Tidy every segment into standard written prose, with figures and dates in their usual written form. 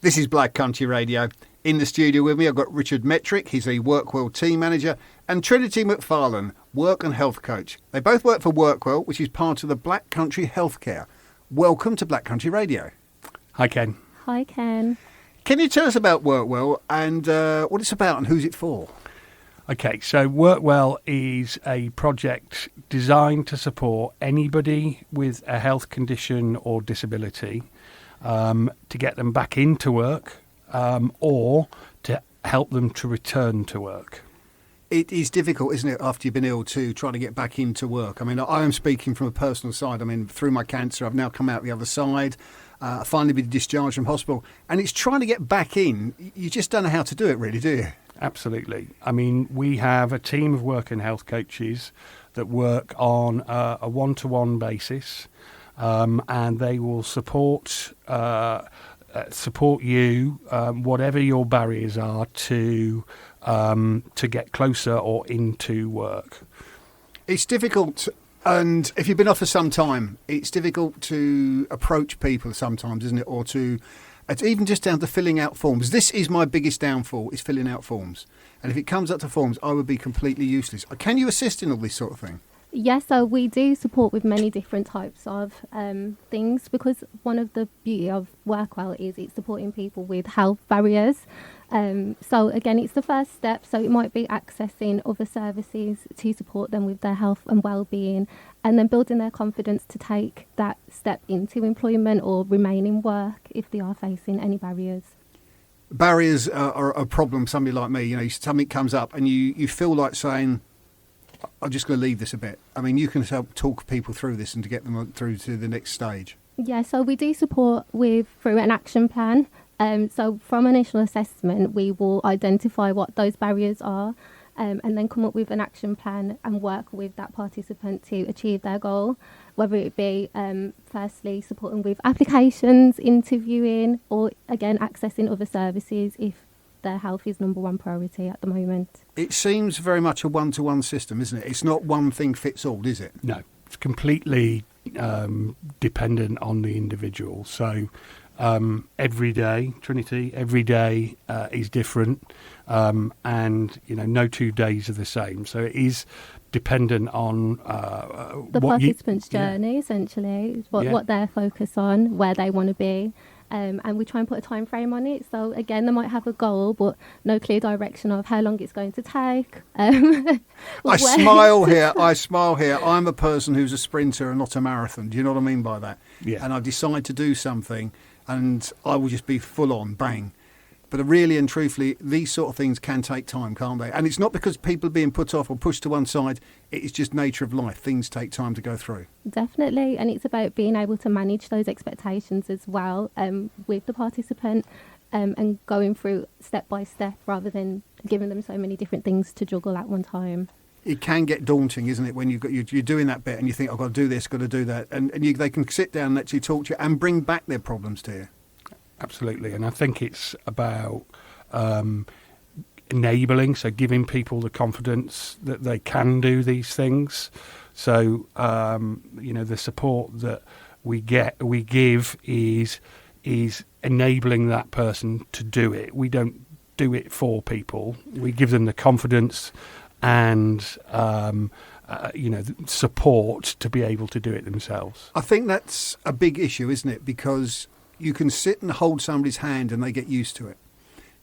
This is Black Country Radio. In the studio with me, I've got Richard Metrick. He's a WorkWell team manager, and Trinity McFarlane, work and health coach. They both work for WorkWell, which is part of the Black Country Healthcare. Welcome to Black Country Radio. Hi, Ken. Hi, Ken. Can you tell us about WorkWell and what it's about and who's it for? Okay, so WorkWell is a project designed to support anybody with a health condition or disability to get them back into work or to help them to return to work. It is difficult, isn't it, after you've been ill to try to get back into work? I mean, I am speaking from a personal side. I mean, through my cancer, I've now come out the other side. I finally been discharged from hospital. And it's trying to get back in. You just don't know how to do it, really, do you? Absolutely. I mean, we have a team of work and health coaches that work on a one-to-one basis, and they will support you, whatever your barriers are, to get closer or into work. It's difficult, and if you've been off for some time, it's difficult to approach people sometimes, isn't it? Or it's even just down to filling out forms. This is my biggest downfall, is filling out forms. And if it comes up to forms, I would be completely useless. Can you assist in all this sort of thing? Yes, so we do support with many different types of things, because one of the beauty of WorkWell is it's supporting people with health barriers. So again, it's the first step. So it might be accessing other services to support them with their health and well-being, and then building their confidence to take that step into employment or remain in work if they are facing any barriers. Barriers are a problem. Somebody like me, something comes up and you feel like saying, I'm just going to leave this a bit. I mean, you can help talk people through this and to get them through to the next stage. Yeah, so we do support through an action plan. So from initial assessment, we will identify what those barriers are, and then come up with an action plan and work with that participant to achieve their goal, whether it be firstly supporting with applications, interviewing, or again accessing other services if their health is number one priority at the moment. It seems very much a one-to-one system, isn't it? It's not one thing fits all, is it? No, it's completely dependent on the individual. So every day, Trinity, every day is different, and no 2 days are the same. So it is dependent on the participant's journey, essentially, what they're focused on, where they want to be. And we try and put a time frame on it. So again, they might have a goal, but no clear direction of how long it's going to take. I smile here. I'm a person who's a sprinter and not a marathon. Do you know what I mean by that? Yeah. And I decide to do something, and I will just be full on, bang. But really and truthfully, these sort of things can take time, can't they? And it's not because people are being put off or pushed to one side. It's just nature of life. Things take time to go through. Definitely. And it's about being able to manage those expectations as well with the participant and going through step by step rather than giving them so many different things to juggle at one time. It can get daunting, isn't it, when you're doing that bit and you think, I've got to do this, got to do that. And they can sit down and actually talk to you and bring back their problems to you. Absolutely, and I think it's about enabling, so giving people the confidence that they can do these things. So the support that we give is enabling that person to do it. We don't do it for people. We give them the confidence and support to be able to do it themselves. I think that's a big issue, isn't it? Because you can sit and hold somebody's hand and they get used to it.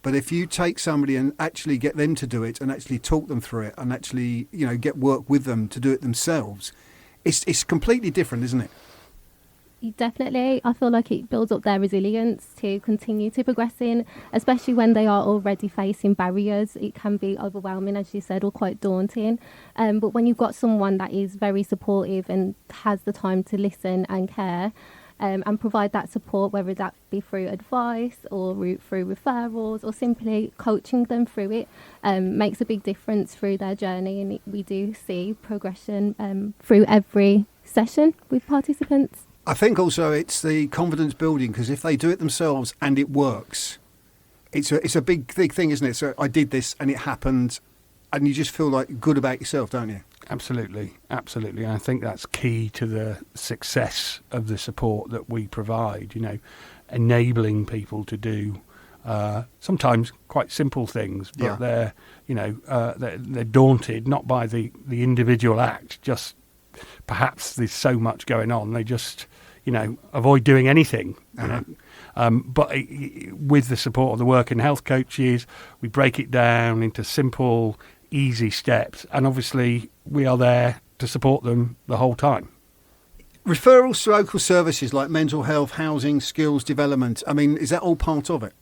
But if you take somebody and actually get them to do it and actually talk them through it and actually, get work with them to do it themselves, it's completely different, isn't it? Definitely. I feel like it builds up their resilience to continue to progress in, especially when they are already facing barriers. It can be overwhelming, as you said, or quite daunting. But when you've got someone that is very supportive and has the time to listen and care, and provide that support, whether that be through advice or through referrals or simply coaching them through it, makes a big difference through their journey. And we do see progression through every session with participants. I think also it's the confidence building, because if they do it themselves and it works, it's a big thing, isn't it? So I did this and it happened, and you just feel like good about yourself, don't you? Absolutely. And I think that's key to the success of the support that we provide, enabling people to do sometimes quite simple things, but Yeah. they're, they're daunted not by the individual act, just perhaps there's so much going on, they just, avoid doing anything. But with the support of the work and health coaches, we break it down into simple, easy steps, and obviously we are there to support them the whole time. Referrals to local services like mental health, housing, skills development, I mean, is that all part of it?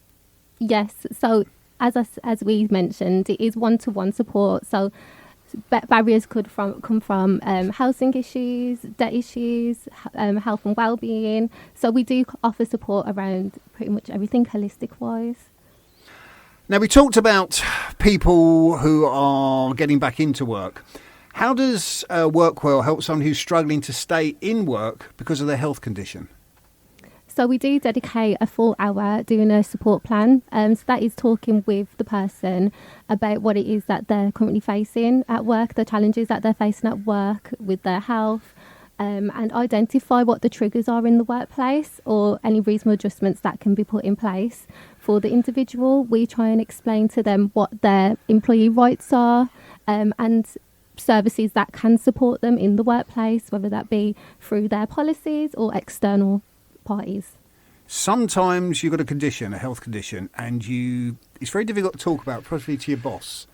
Yes. So as we mentioned, it is one-to-one support. So barriers could come from housing issues, debt issues, health and well-being. So we do offer support around pretty much everything holistic-wise. Now, we talked about people who are getting back into work. How does WorkWell help someone who's struggling to stay in work because of their health condition? So we do dedicate a full hour doing a support plan. So that is talking with the person about what it is that they're currently facing at work, the challenges that they're facing at work with their health, and identify what the triggers are in the workplace or any reasonable adjustments that can be put in place for the individual. We try and explain to them what their employee rights are, and services that can support them in the workplace, whether that be through their policies or external parties. Sometimes you've got a condition, a health condition, and it's very difficult to talk about, probably to your boss.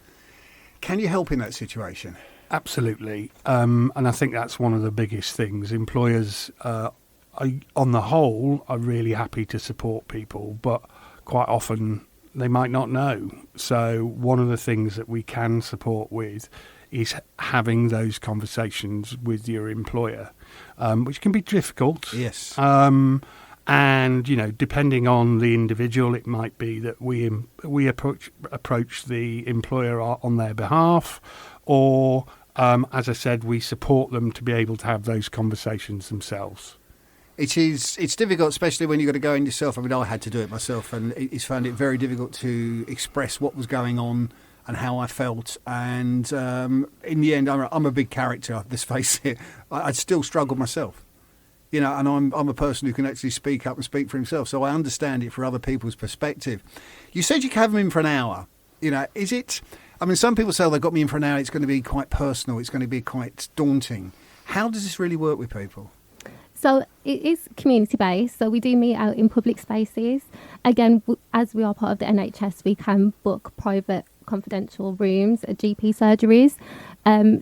Can you help in that situation? Absolutely. And I think that's one of the biggest things. Employers, on the whole, are really happy to support people, but quite often they might not know. So one of the things that we can support with is having those conversations with your employer, which can be difficult. Yes. And, depending on the individual, it might be that we approach the employer on their behalf, or, as I said, we support them to be able to have those conversations themselves. It's difficult, especially when you've got to go in yourself. I mean, I had to do it myself, and it's found it very difficult to express what was going on and how I felt. And in the end, I'm a big character, let's face it. I'd still struggle myself. And I'm a person who can actually speak up and speak for himself. So I understand it for other people's perspective. You said you can have them in for an hour. Is it... I mean, some people say, they've got me in for an hour, it's going to be quite personal, it's going to be quite daunting. How does this really work with people? So it is community-based, so we do meet out in public spaces. Again, as we are part of the NHS, we can book private confidential rooms at GP surgeries.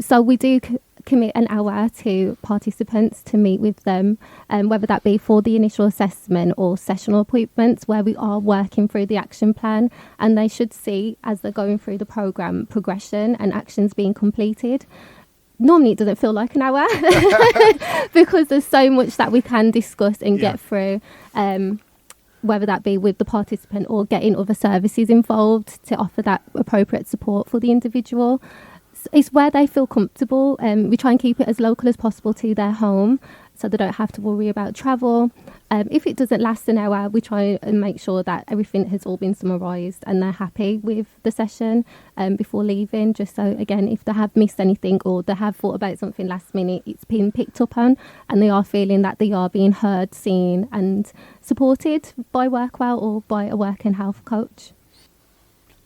So we do commit an hour to participants to meet with them, whether that be for the initial assessment or sessional appointments where we are working through the action plan, and they should see, as they're going through the programme, progression and actions being completed. Normally it doesn't feel like an hour because there's so much that we can discuss and get through, whether that be with the participant or getting other services involved to offer that appropriate support for the individual. It's where they feel comfortable. We try and keep it as local as possible to their home so they don't have to worry about travel. If it doesn't last an hour, we try and make sure that everything has all been summarised and they're happy with the session before leaving, just so, again, if they have missed anything or they have thought about something last minute, it's been picked up on and they are feeling that they are being heard, seen and supported by WorkWell or by a work and health coach.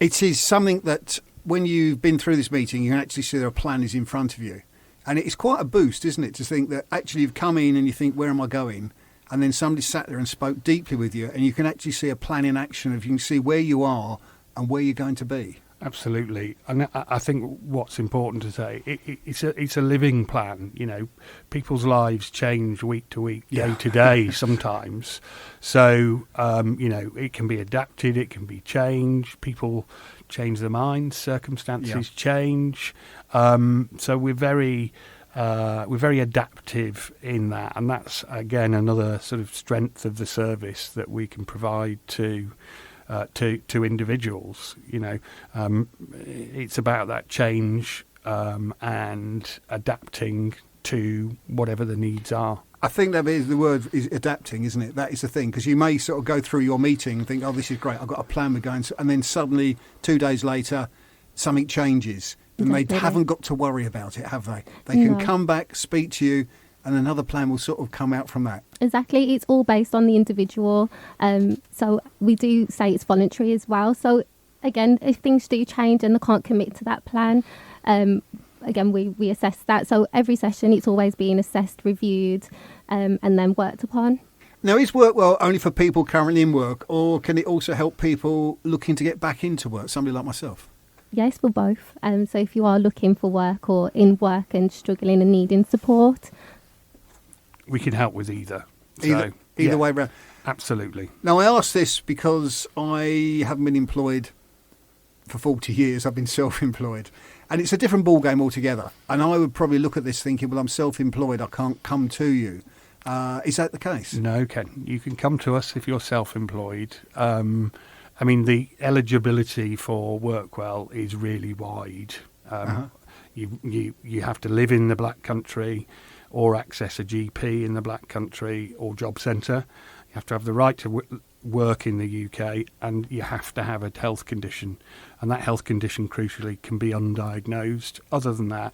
It is something that when you've been through this meeting, you can actually see their plan is in front of you. And it's quite a boost, isn't it, to think that actually you've come in and you think, where am I going? And then somebody sat there and spoke deeply with you, and you can actually see a plan in action of you can see where you are and where you're going to be. Absolutely. And I think what's important to say, it's a living plan. People's lives change week to week, day to day sometimes. So, it can be adapted, it can be changed. People change their minds, circumstances change. So we're very adaptive in that, and that's again another sort of strength of the service that we can provide to individuals. It's about that change and adapting to whatever the needs are. I think that is the word, is adapting, isn't it? That is the thing, because you may sort of go through your meeting and think, oh, this is great, I've got a plan, we're going to, and then suddenly 2 days later something changes and they haven't got to worry about it, have they? They can come back, speak to you and another plan will sort of come out from that. Exactly. It's all based on the individual. So we do say it's voluntary as well. So again, if things do change and they can't commit to that plan, again, we assess that. So every session, it's always being assessed, reviewed, and then worked upon. Now, is WorkWell only for people currently in work, or can it also help people looking to get back into work, somebody like myself? Yes, for both. So if you are looking for work or in work and struggling and needing support, We can help with either. Either yeah, way round. absolutely. Now, I ask this because I haven't been employed for 40 years. I've been self-employed. And it's a different ballgame altogether. And I would probably look at this thinking, well, I'm self-employed, I can't come to you. Is that the case? No, Ken. You can come to us if you're self-employed. I mean, the eligibility for WorkWell is really wide. You have to live in the Black Country or access a GP in the Black Country or job centre. You have to have the right to work in the UK, and you have to have a health condition. And that health condition, crucially, can be undiagnosed. Other than that,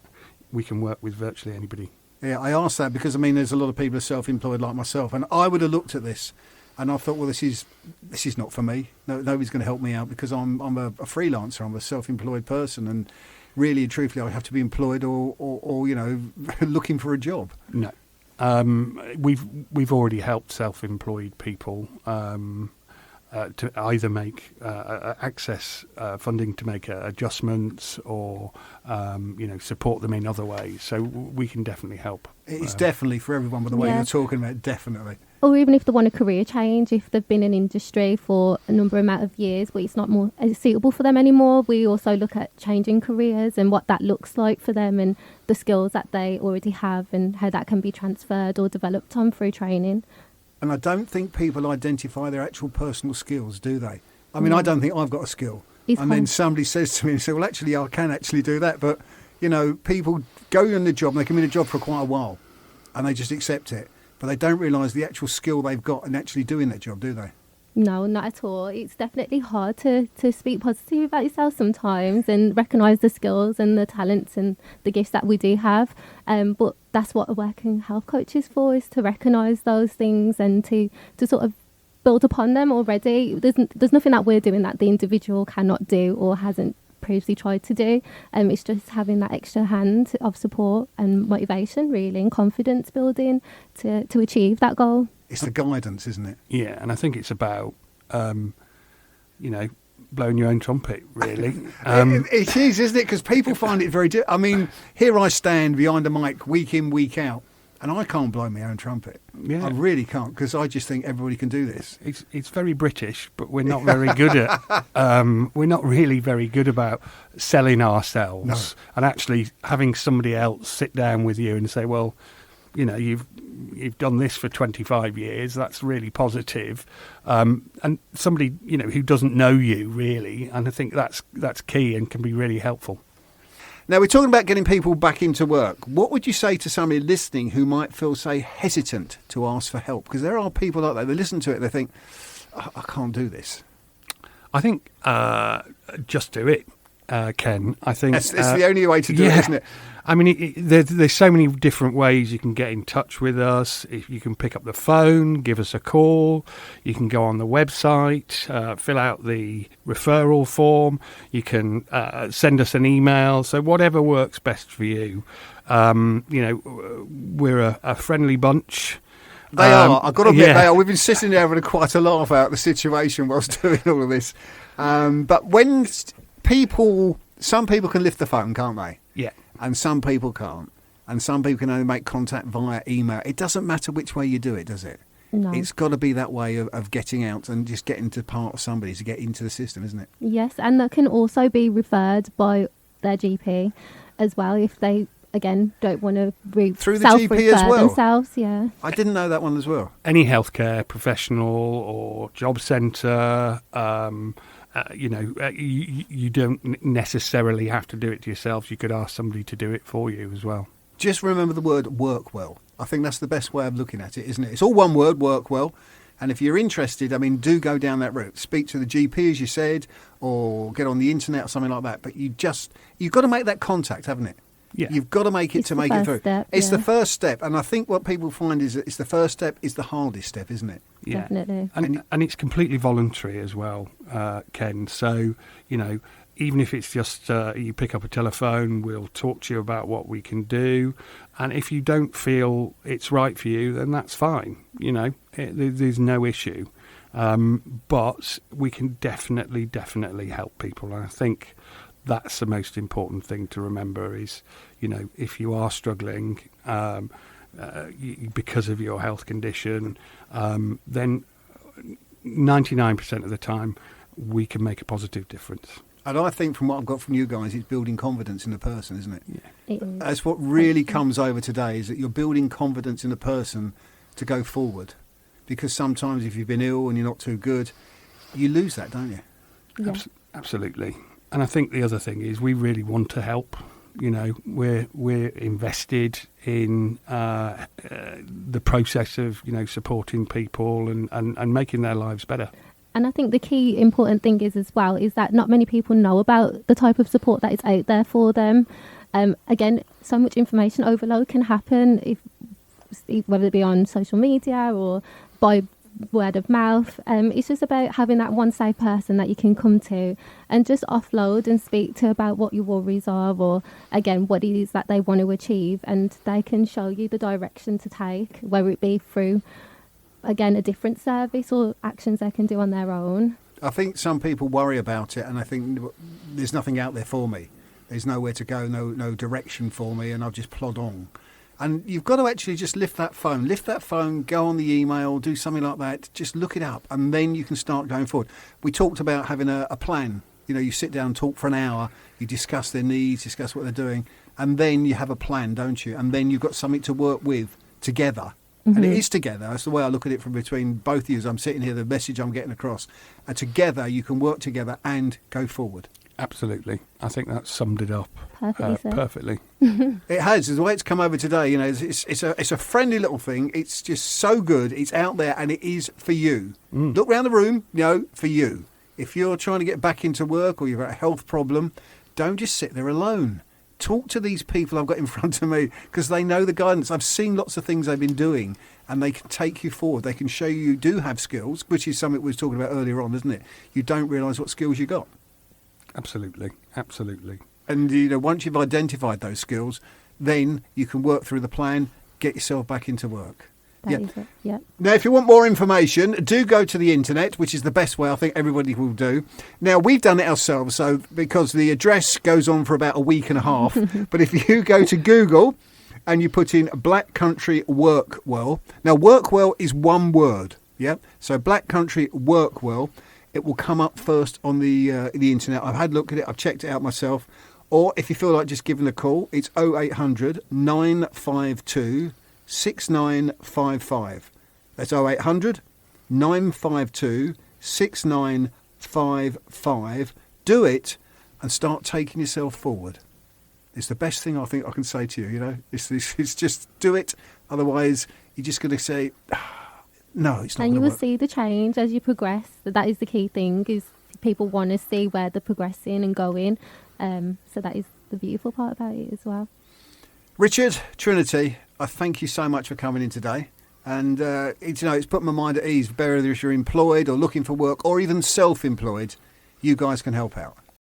we can work with virtually anybody. Yeah, I asked that because, I mean, there's a lot of people who are self-employed like myself, and I would have looked at this and I thought, well, this is not for me. Nobody's going to help me out because I'm a freelancer. I'm a self-employed person, and really and truthfully, I have to be employed or looking for a job. No. We've already helped self-employed people to either make access funding to make adjustments or support them in other ways. So we can definitely help. It's definitely for everyone, by the way you're talking about. Definitely. or even if they want a career change, if they've been in industry for a number amount of years but it's not more suitable for them anymore, we also look at changing careers and what that looks like for them and the skills that they already have and how that can be transferred or developed on through training. And I don't think people identify their actual personal skills, do they? I mean, I don't think I've got a skill. Then somebody says to me, well, actually, I can actually do that. But, people go in the job and they can be in a job for quite a while and they just accept it. But they don't realise the actual skill they've got in actually doing that job, do they? No, not at all. It's definitely hard to speak positively about yourself sometimes and recognise the skills and the talents and the gifts that we do have. But that's what a working health coach is for, is to recognise those things and to sort of build upon them already. There's nothing that we're doing that the individual cannot do or hasn't previously tried to do. It's just having that extra hand of support and motivation, really, and confidence building to achieve that goal. It's the guidance, isn't it? Yeah, and I think it's about, blowing your own trumpet, really. It is, isn't it? Because people find it very... I mean, here I stand behind a mic week in, week out, and I can't blow my own trumpet. Yeah. I really can't, because I just think everybody can do this. It's very British, but we're not very good at... we're not really very good about selling ourselves and actually having somebody else sit down with you and say, well, you've done this for 25 years. That's really positive. And somebody, who doesn't know you really. And I think that's key and can be really helpful. Now, we're talking about getting people back into work. What would you say to somebody listening who might feel, say, hesitant to ask for help? Because there are people like that. They listen to it. They think, I can't do this. I think just do it, Ken. I think it's the only way to do it, isn't it? I mean, there's so many different ways you can get in touch with us. If you can pick up the phone, give us a call. You can go on the website, fill out the referral form. You can send us an email. So whatever works best for you. We're a friendly bunch. They are. I've got to admit, they are. We've been sitting there having quite a laugh out the situation whilst doing all of this. But when some people can lift the phone, can't they? Yeah. And some people can't. And some people can only make contact via email. It doesn't matter which way you do it, does it? No. It's got to be that way of getting out and just getting to part of somebody to get into the system, isn't it? Yes, and that can also be referred by their GP as well if they, again, don't want to through the GP as well themselves. Yeah, I didn't know that one as well. Any healthcare professional or job centre, you don't necessarily have to do it yourselves. You could ask somebody to do it for you as well. Just remember the word WorkWell. I think that's the best way of looking at it, isn't it? It's all one word, WorkWell. And if you're interested, do go down that route. Speak to the GP, as you said, or get on the internet or something like that. But you've got to make that contact, haven't it? Yeah. You've got to make it It's to the make it first through. step, It's the yeah. first step. And I think what people find is that it's the first step is the hardest step, isn't it? Yeah. Definitely. And it's completely voluntary as well, Ken. So, even if it's just you pick up a telephone, we'll talk to you about what we can do. And if you don't feel it's right for you, then that's fine. There's no issue. But we can definitely help people. And I think that's the most important thing to remember is, if you are struggling because of your health condition, then 99% of the time we can make a positive difference. And I think from what I've got from you guys, it's building confidence in the person, isn't it? Yeah. It is. That's what really comes over today, is that you're building confidence in the person to go forward. Because sometimes if you've been ill and you're not too good, you lose that, don't you? Yeah. Absolutely. And I think the other thing is we really want to help. We're invested in the process of, supporting people and making their lives better. And I think the key important thing is as well is that not many people know about the type of support that is out there for them. Again, so much information overload can happen, whether it be on social media or by word of mouth. It's just about having that one safe person that you can come to and just offload and speak to about what your worries are, or again what it is that they want to achieve, and they can show you the direction to take, whether it be through again a different service or actions they can do on their own. I think some people worry about it and I think there's nothing out there for me. There's nowhere to go, no direction for me, and I'll just plod on. And you've got to actually just lift that phone, go on the email, do something like that, just look it up, and then you can start going forward. We talked about having a plan. You sit down, talk for an hour, you discuss their needs, discuss what they're doing, and then you have a plan, don't you? And then you've got something to work with together. And it is together. That's the way I look at it from between both of you as I'm sitting here, the message I'm getting across. And together, you can work together and go forward. Absolutely. I think that summed it up Perfectly. It has. The way it's come over today, it's a friendly little thing. It's just so good. It's out there and it is for you. Look around the room, for you. If you're trying to get back into work or you've got a health problem, don't just sit there alone. Talk to these people I've got in front of me because they know the guidance. I've seen lots of things they've been doing and they can take you forward. They can show you do have skills, which is something we was talking about earlier on, isn't it? You don't realise what skills you got. Absolutely. And, once you've identified those skills, then you can work through the plan, get yourself back into work. That is it. Yeah. Now, if you want more information, do go to the internet, which is the best way I think everybody will do. Now, we've done it ourselves, so because the address goes on for about a week and a half. But if you go to Google and you put in Black Country WorkWell, now WorkWell is one word, yeah? So Black Country WorkWell, it will come up first on the internet. I've had a look at it, I've checked it out myself. Or if you feel like just giving a call, it's 0800 952 6955. That's 0800 952 6955. Do it and start taking yourself forward. It's the best thing I think I can say to you, It's just do it. Otherwise, you're just going to say, no, it's not going And to you will work. see the change as you progress. That is the key thing, is people want to see where they're progressing and going. So that is the beautiful part about it as well. Richard, Trinity, I thank you so much for coming in today. And, it's put my mind at ease. Whether you're employed or looking for work or even self-employed, you guys can help out.